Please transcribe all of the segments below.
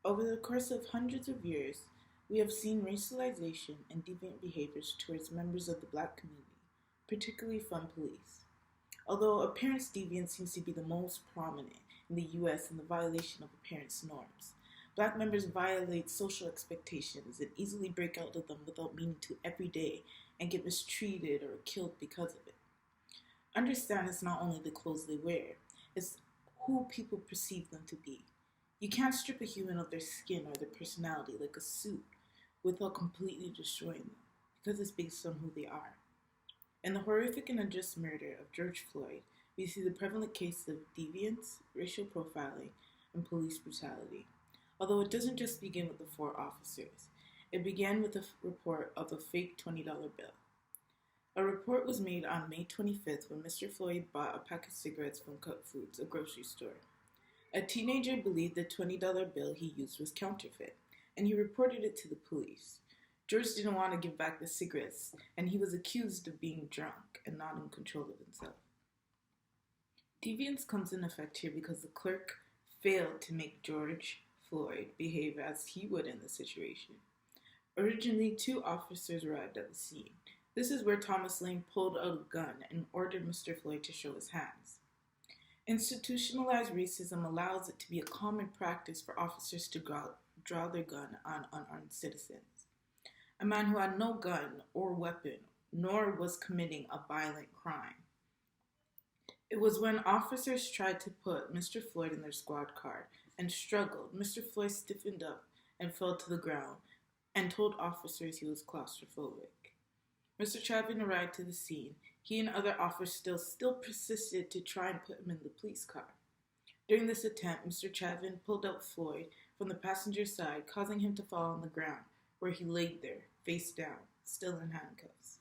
Over the course of hundreds of years, we have seen racialization and deviant behaviors towards members of the black community, particularly from police. Although appearance deviance seems to be the most prominent in the US in the violation of appearance norms, black members violate social expectations and easily break out of them without meaning to every day and get mistreated or killed because of it. Understand it's not only the clothes they wear, it's who people perceive them to be. You can't strip a human of their skin or their personality like a suit without completely destroying them, because it's based on who they are. In the horrific and unjust murder of George Floyd, we see the prevalent case of deviance, racial profiling, and police brutality. Although it doesn't just begin with the four officers, it began with a report of a fake $20 bill. A report was made on May 25th when Mr. Floyd bought a pack of cigarettes from Cut Foods, a grocery store. A teenager believed the $20 bill he used was counterfeit, and he reported it to the police. George didn't want to give back the cigarettes, and he was accused of being drunk and not in control of himself. Deviance comes in effect here because the clerk failed to make George Floyd behave as he would in the situation. Originally, two officers arrived at the scene. This is where Thomas Lane pulled out a gun and ordered Mr. Floyd to show his hands. Institutionalized racism allows it to be a common practice for officers to draw their gun on unarmed citizens. A man who had no gun or weapon, nor was committing a violent crime. It was when officers tried to put Mr. Floyd in their squad car and struggled, Mr. Floyd stiffened up and fell to the ground and told officers he was claustrophobic. Mr. Chavin arrived to the scene. He and other officers still persisted to try and put him in the police car. During this attempt, Mr. Chavin pulled out Floyd from the passenger side, causing him to fall on the ground, where he laid there, face down, still in handcuffs.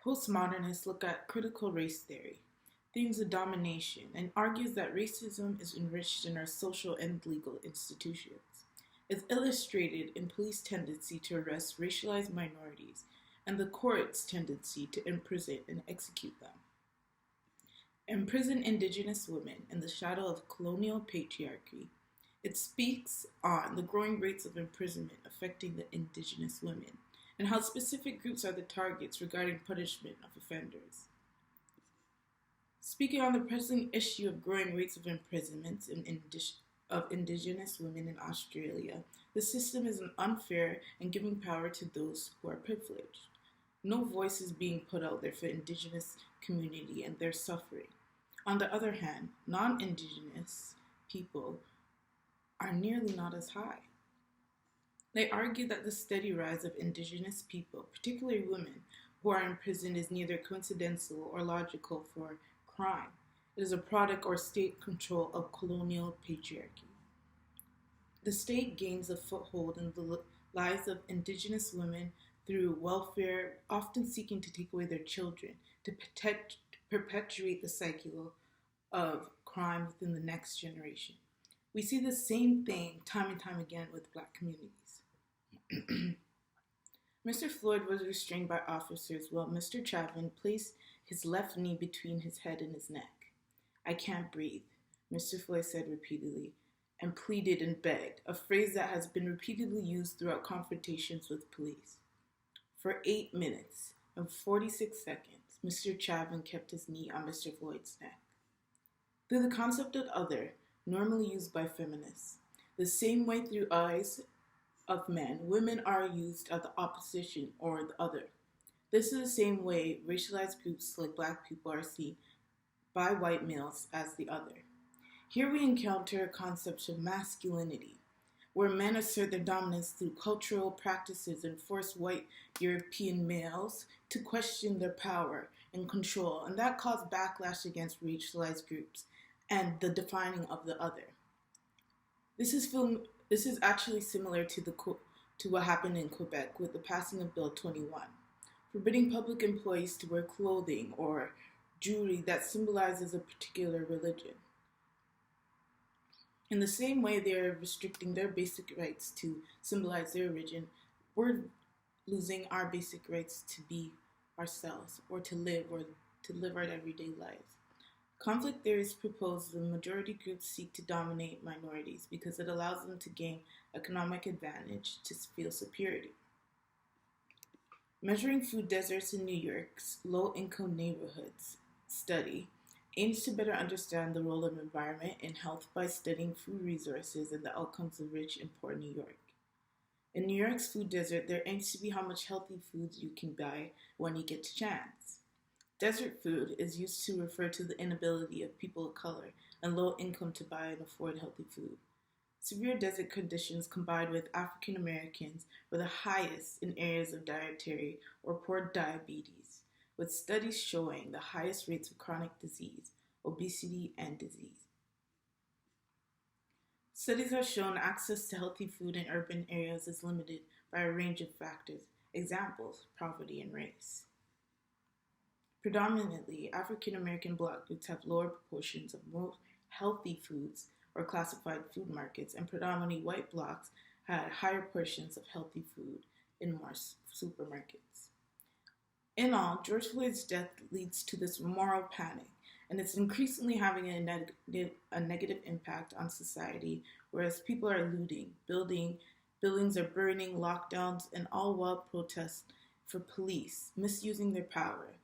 Postmodernists look at critical race theory, themes of domination, and argues that racism is enriched in our social and legal institutions. It's illustrated in police tendency to arrest racialized minorities and the court's tendency to imprison and execute them. Imprison indigenous women in the shadow of colonial patriarchy. It speaks on the growing rates of imprisonment affecting the indigenous women and how specific groups are the targets regarding punishment of offenders. Speaking on the pressing issue of growing rates of imprisonment of indigenous women in Australia, the system is unfair and giving power to those who are privileged. No voice is being put out there for indigenous community and their suffering. On the other hand, non-indigenous people are nearly not as high. They argue that the steady rise of indigenous people, particularly women, who are imprisoned is neither coincidental or logical for crime. It is a product or state control of colonial patriarchy. The state gains a foothold in the lives of indigenous women through welfare, often seeking to take away their children, to perpetuate the cycle of crime within the next generation. We see the same thing time and time again with black communities. Mr. Floyd was restrained by officers while Mr. Chavin placed his left knee between his head and his neck. "I can't breathe," Mr. Floyd said repeatedly, and pleaded and begged, a phrase that has been repeatedly used throughout confrontations with police. For 8 minutes and 46 seconds, Mr. Chavin kept his knee on Mr. Floyd's neck. Through the concept of other, normally used by feminists, the same way through eyes of men, women are used as the opposition or the other. This is the same way racialized groups like black people are seen by white males as the other. Here we encounter concepts of masculinity, where men assert their dominance through cultural practices and force white European males to question their power and control, and that caused backlash against racialized groups and the defining of the other. This is actually similar to what happened in Quebec with the passing of Bill 21, forbidding public employees to wear clothing or jewelry that symbolizes a particular religion. In the same way they are restricting their basic rights to symbolize their religion, we're losing our basic rights to be ourselves or to live our everyday lives. Conflict theorists propose the majority groups seek to dominate minorities because it allows them to gain economic advantage to feel superiority. Measuring food deserts in New York's low-income neighborhoods study aims to better understand the role of environment in health by studying food resources and the outcomes of rich and poor New York. In New York's food desert, there aims to be how much healthy foods you can buy when you get the chance. Desert food is used to refer to the inability of people of color and low income to buy and afford healthy food. Severe desert conditions combined with African Americans were the highest in areas of dietary or poor diabetes, with studies showing the highest rates of chronic disease, obesity, and disease. Studies have shown access to healthy food in urban areas is limited by a range of factors, examples, poverty, and race. Predominantly, African American Black groups have lower proportions of more healthy foods or classified food markets, and predominantly white Blacks had higher portions of healthy food in more supermarkets. In all, George Floyd's death leads to this moral panic, and it's increasingly having a negative impact on society, whereas people are looting, buildings are burning, lockdowns, and all while protests for police misusing their power.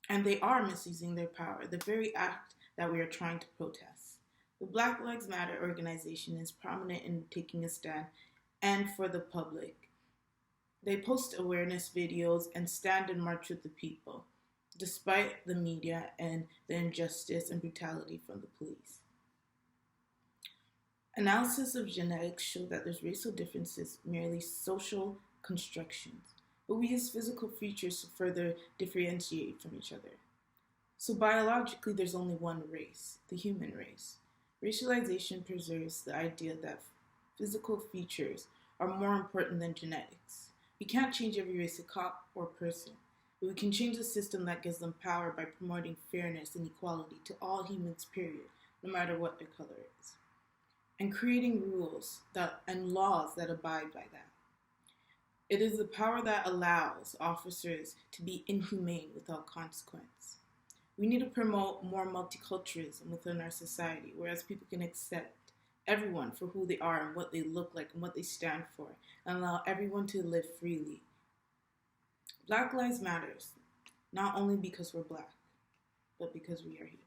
And they are misusing their power, the very act that we are trying to protest. The Black Lives Matter organization is prominent in taking a stand and for the public. They post awareness videos and stand and march with the people, despite the media and the injustice and brutality from the police. Analysis of genetics show that there's racial differences merely social constructions, but we use physical features to further differentiate from each other. So biologically, there's only one race, the human race. Racialization preserves the idea that physical features are more important than genetics. We can't change every race of cop or person, but we can change the system that gives them power by promoting fairness and equality to all humans, period, no matter what their color is, and creating rules and laws that abide by that. It is the power that allows officers to be inhumane without consequence. We need to promote more multiculturalism within our society, whereas people can accept everyone for who they are and what they look like and what they stand for, and allow everyone to live freely. Black Lives Matter, not only because we're Black, but because we are here.